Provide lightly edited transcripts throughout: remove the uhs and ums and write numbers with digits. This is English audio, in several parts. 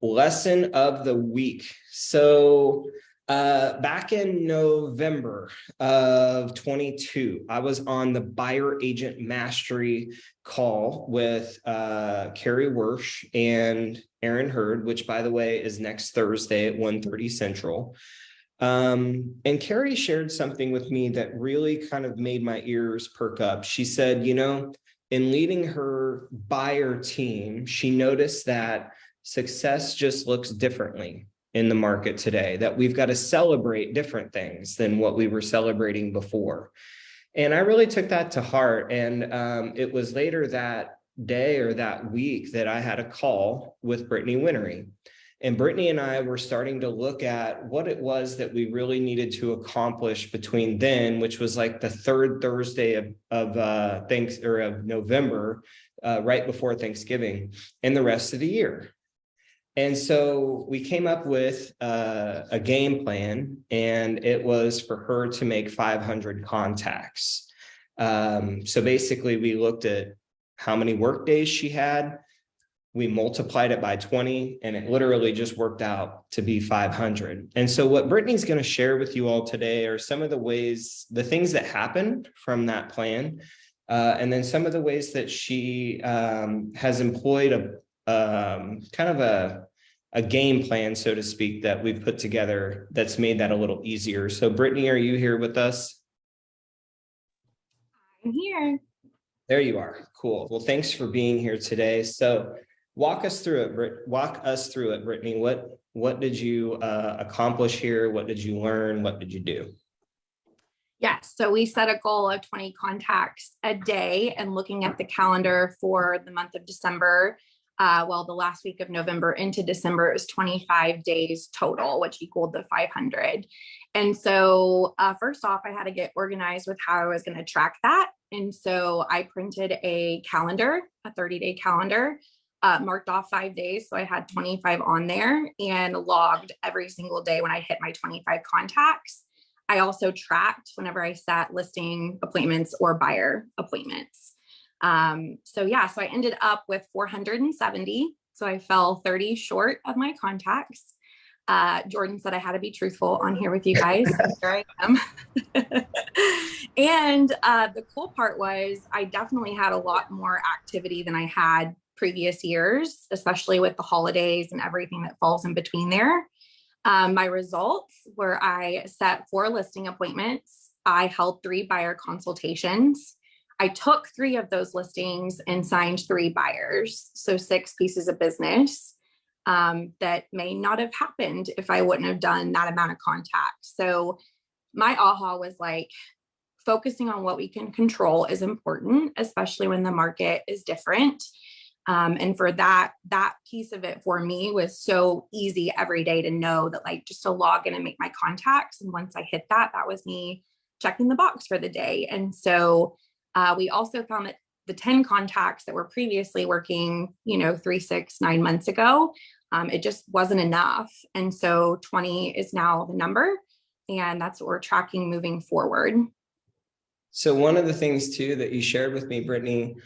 Lesson of the week. So back in November of 22, I was on the buyer agent mastery call with Carrie Wersch and Aaron Hurd, which, by the way, is next Thursday at 1:30 Central. And Carrie shared something with me that really kind of made my ears perk up. She said, in leading her buyer team, she noticed that success just looks differently in the market today, that we've got to celebrate different things than what we were celebrating before. And I really took that to heart. And it was later that day or that week that I had a call with Brittany Winery. And Brittany and I were starting to look at what it was that we really needed to accomplish between then, which was like the third Thursday of November, right before Thanksgiving, and the rest of the year. And so we came up with a game plan, and it was for her to make 500 contacts. So basically, we looked at how many work days she had. We multiplied it by 20, and it literally just worked out to be 500. And so what Brittany's going to share with you all today are some of the things that happened from that plan, and then some of the ways that she has employed a game plan, so to speak, that we've put together that's made that a little easier. So Brittany, are you here with us? I'm here. There you are. Cool. Well, thanks for being here today. So walk us through it, Brittany. What did you accomplish here? What did you learn? What did you do? Yes. So we set a goal of 20 contacts a day, and looking at the calendar for the month of December, the last week of November into December, it was 25 days total, which equaled the 500. And so first off, I had to get organized with how I was going to track that. And so I printed a calendar, a 30-day calendar, marked off 5 days. So I had 25 on there and logged every single day when I hit my 25 contacts. I also tracked whenever I sat listing appointments or buyer appointments. So I ended up with 470. So I fell 30 short of my contacts. Jordan said I had to be truthful on here with you guys. So here I am. And the cool part was I definitely had a lot more activity than I had previous years, especially with the holidays and everything that falls in between there. My results were I set 4 listing appointments. I held 3 buyer consultations. I took 3 of those listings and signed 3 buyers. So 6 pieces of business that may not have happened if I wouldn't have done that amount of contacts. So my aha was like, focusing on what we can control is important, especially when the market is different. And for that piece of it for me was so easy every day to know that, like, just to log in and make my contacts. And once I hit that was me checking the box for the day. And so we also found that the 10 contacts that were previously working, 3, 6, 9 months ago, it just wasn't enough. And so 20 is now the number, and that's what we're tracking moving forward. So one of the things too that you shared with me, Brittany,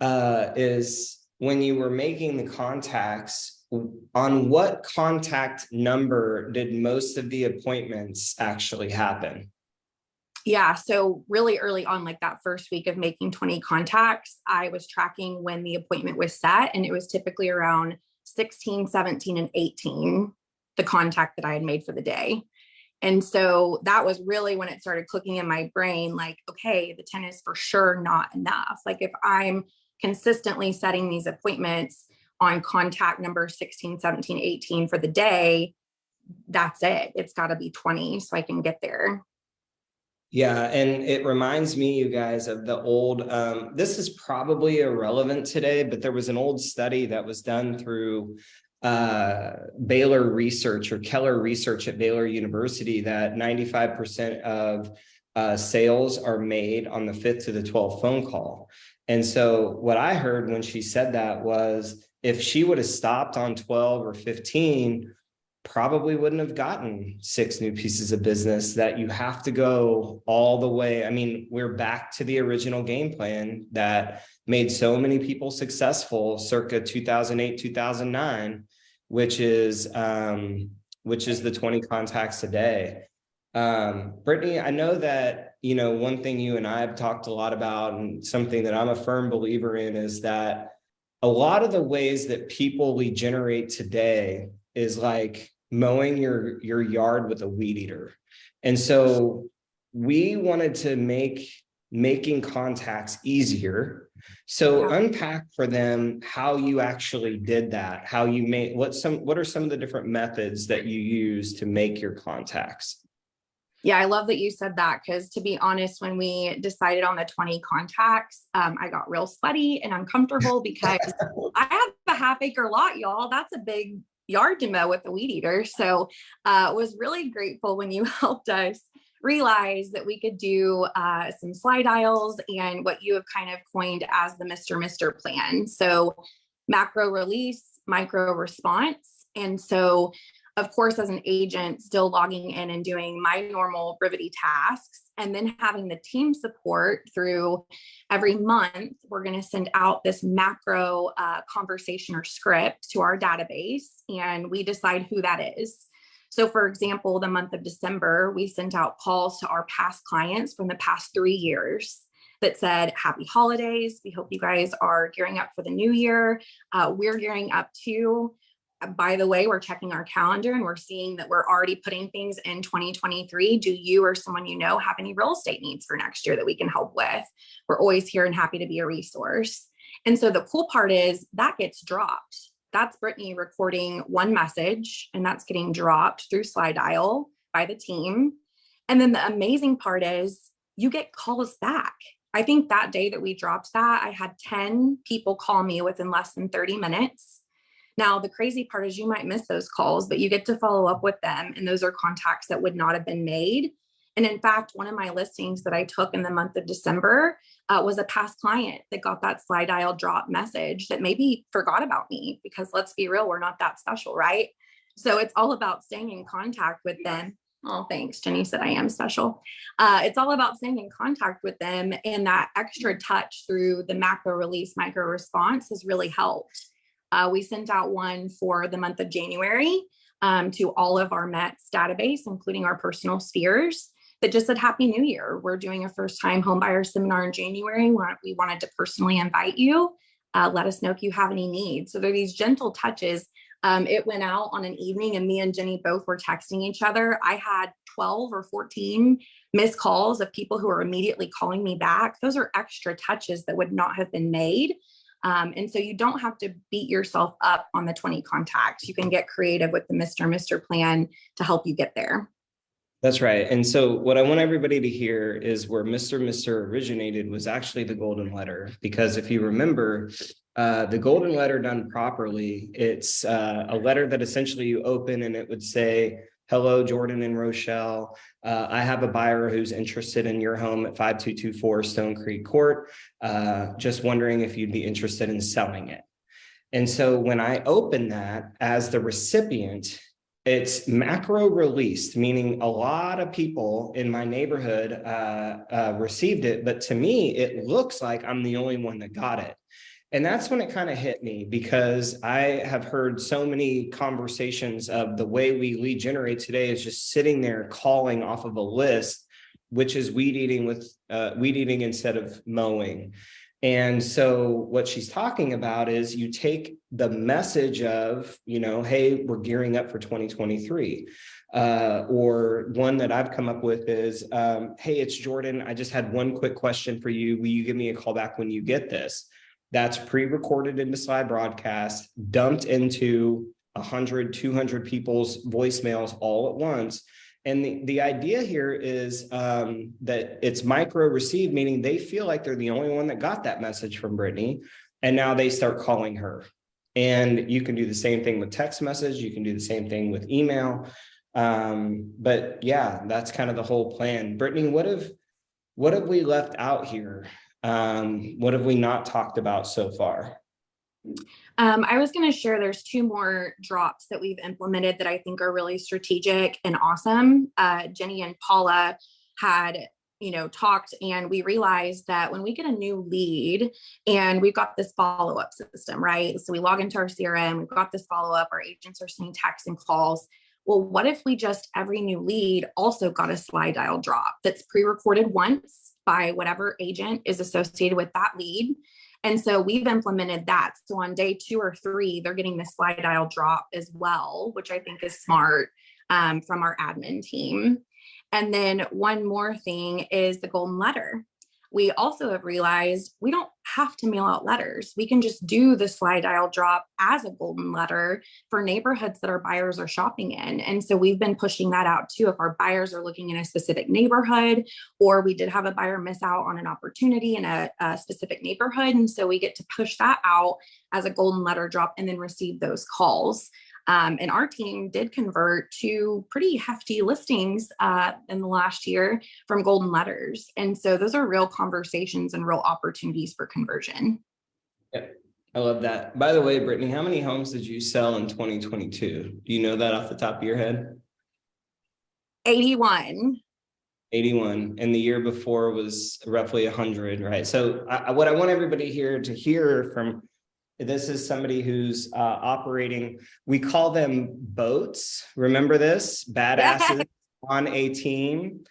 is when you were making the contacts, on what contact number did most of the appointments actually happen? Yeah. So really early on, like that first week of making 20 contacts, I was tracking when the appointment was set, and it was typically around 16, 17, and 18, the contact that I had made for the day. And so that was really when it started clicking in my brain, like, okay, the 10 is for sure not enough. Like, if I'm consistently setting these appointments on contact number 16, 17, 18 for the day, that's it. It's got to be 20 so I can get there. Yeah. And it reminds me, you guys, of the old, this is probably irrelevant today, but there was an old study that was done through Baylor Research or Keller Research at Baylor University that 95% of sales are made on the 5th to the 12th phone call. And so what I heard when she said that was, if she would have stopped on 12 or 15, probably wouldn't have gotten 6 new pieces of business. That you have to go all the way. I mean, we're back to the original game plan that made so many people successful circa 2008, 2009. which is the 20 contacts a day. Brittany, I know that, one thing you and I have talked a lot about, and something that I'm a firm believer in, is that a lot of the ways that people lead generate today is like mowing your yard with a weed eater. And so we wanted to make making contacts easier. So unpack for them how you actually did that, how you made, what are some of the different methods that you use to make your contacts? Yeah, I love that you said that, because to be honest, when we decided on the 20 contacts, I got real sweaty and uncomfortable because I have a half-acre lot, y'all. That's a big yard to mow with the weed eater. So was really grateful when you helped us realize that we could do some slide aisles and what you have kind of coined as the Mr. plan. So macro release, micro response. And so of course, as an agent, still logging in and doing my normal Brivity tasks, and then having the team support through every month, we're going to send out this macro conversation or script to our database, and we decide who that is. So for example, the month of December, we sent out calls to our past clients from the past 3 years that said, happy holidays. We hope you guys are gearing up for the new year. We're gearing up too. By the way, we're checking our calendar and we're seeing that we're already putting things in 2023. Do you or someone you know have any real estate needs for next year that we can help with? We're always here and happy to be a resource. And so the cool part is that gets dropped. That's Brittany recording one message, and that's getting dropped through slide dial by the team. And then the amazing part is you get calls back. I think that day that we dropped that, I had 10 people call me within less than 30 minutes. Now, the crazy part is you might miss those calls, but you get to follow up with them. And those are contacts that would not have been made. And in fact, one of my listings that I took in the month of December was a past client that got that slide dial drop message that maybe forgot about me, because let's be real, we're not that special, right? So it's all about staying in contact with them. Oh, thanks. Jenny said I am special. It's all about staying in contact with them. And that extra touch through the macro release, micro response has really helped. We sent out one for the month of January to all of our Mets database, including our personal spheres, that just said, Happy New Year. We're doing a first-time homebuyer seminar in January. We wanted to personally invite you. Let us know if you have any needs. So there are these gentle touches. It went out on an evening and me and Jenny both were texting each other. I had 12 or 14 missed calls of people who are immediately calling me back. Those are extra touches that would not have been made. And so you don't have to beat yourself up on the 20 contacts. You can get creative with the Mr. plan to help you get there. That's right. And so what I want everybody to hear is where Mr. originated was actually the golden letter, because if you remember, the golden letter done properly, it's a letter that essentially you open and it would say, hello, Jordan and Rochelle. I have a buyer who's interested in your home at 5224 Stone Creek Court. Just wondering if you'd be interested in selling it. And so when I open that as the recipient, it's macro released, meaning a lot of people in my neighborhood received it. But to me, it looks like I'm the only one that got it. And that's when it kind of hit me, because I have heard so many conversations of the way we lead generate today is just sitting there calling off of a list, which is weed eating instead of mowing. And so what she's talking about is you take the message of, hey, we're gearing up for 2023. Or one that I've come up with is, hey, it's Jordan. I just had one quick question for you. Will you give me a call back when you get this? That's pre-recorded into slide broadcast, dumped into 100, 200 people's voicemails all at once. And the idea here is that it's micro received, meaning they feel like they're the only one that got that message from Brittany. And now they start calling her. And you can do the same thing with text message. You can do the same thing with email. But yeah, that's kind of the whole plan. Brittany, what have we left out here? What have we not talked about so far? I was going to share there's 2 more drops that we've implemented that I think are really strategic and awesome. Jenny and Paula had talked, and we realized that when we get a new lead and we've got this follow-up system, right? So we log into our CRM, we've got this follow-up, our agents are seeing texts and calls. Well, what if we just every new lead also got a slide dial drop that's pre-recorded once by whatever agent is associated with that lead? And so we've implemented that. So on day 2 or 3, they're getting the slide dial drop as well, which I think is smart from our admin team. And then one more thing is the golden letter. We also have realized we don't have to mail out letters. We can just do the slide dial drop as a golden letter for neighborhoods that our buyers are shopping in. And so we've been pushing that out too. If our buyers are looking in a specific neighborhood, or we did have a buyer miss out on an opportunity in a specific neighborhood. And so we get to push that out as a golden letter drop and then receive those calls. And our team did convert 2 pretty hefty listings in the last year from golden letters. And so those are real conversations and real opportunities for conversion. Yeah, I love that. By the way, Brittany, how many homes did you sell in 2022? Do you know that off the top of your head? 81. 81. And the year before was roughly 100, right? So what I want everybody here to hear from this is somebody who's operating, we call them boats. Remember this? Badasses on a team.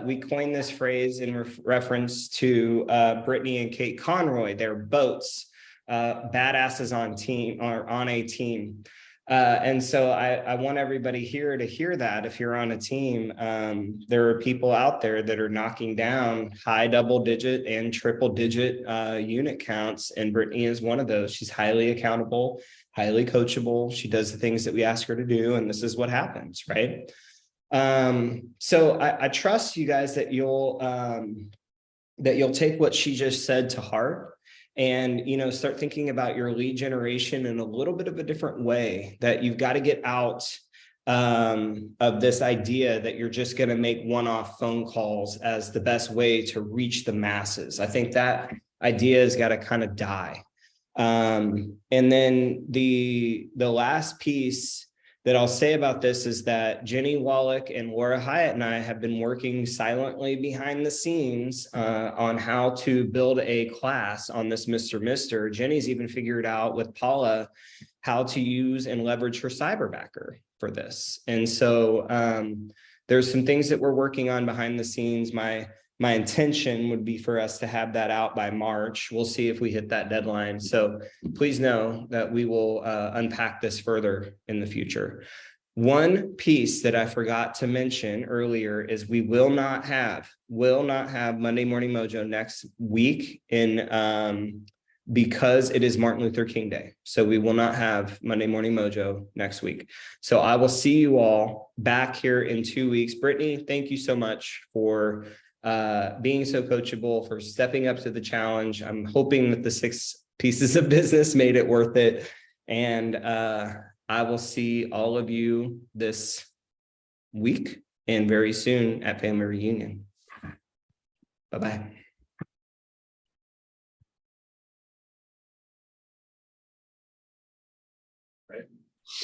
We coined this phrase in reference to Brittany and Kate Conroy. They're boats, badasses on team or on a team. And so I want everybody here to hear that if you're on a team, there are people out there that are knocking down high double-digit and triple-digit unit counts. And Brittany is one of those. She's highly accountable, highly coachable. She does the things that we ask her to do. And this is what happens, right? So I trust you guys that you'll take what she just said to heart. And, start thinking about your lead generation in a little bit of a different way, that you've got to get out of this idea that you're just going to make one-off phone calls as the best way to reach the masses. I think that idea has got to kind of die. And then the last piece that I'll say about this is that Jenny Wallach and Laura Hyatt and I have been working silently behind the scenes on how to build a class on this Mr. Jenny's even figured out with Paula how to use and leverage her cyberbacker for this. And so there's some things that we're working on behind the scenes. My intention would be for us to have that out by March. We'll see if we hit that deadline. So please know that we will unpack this further in the future. One piece that I forgot to mention earlier is we will not have Monday Morning Mojo next week because it is Martin Luther King Day. So we will not have Monday Morning Mojo next week. So I will see you all back here in 2 weeks. Brittany, thank you so much for being so coachable, for stepping up to the challenge. I'm hoping that the 6 pieces of business made it worth it. And I will see all of you this week and very soon at Family Reunion. Bye-bye.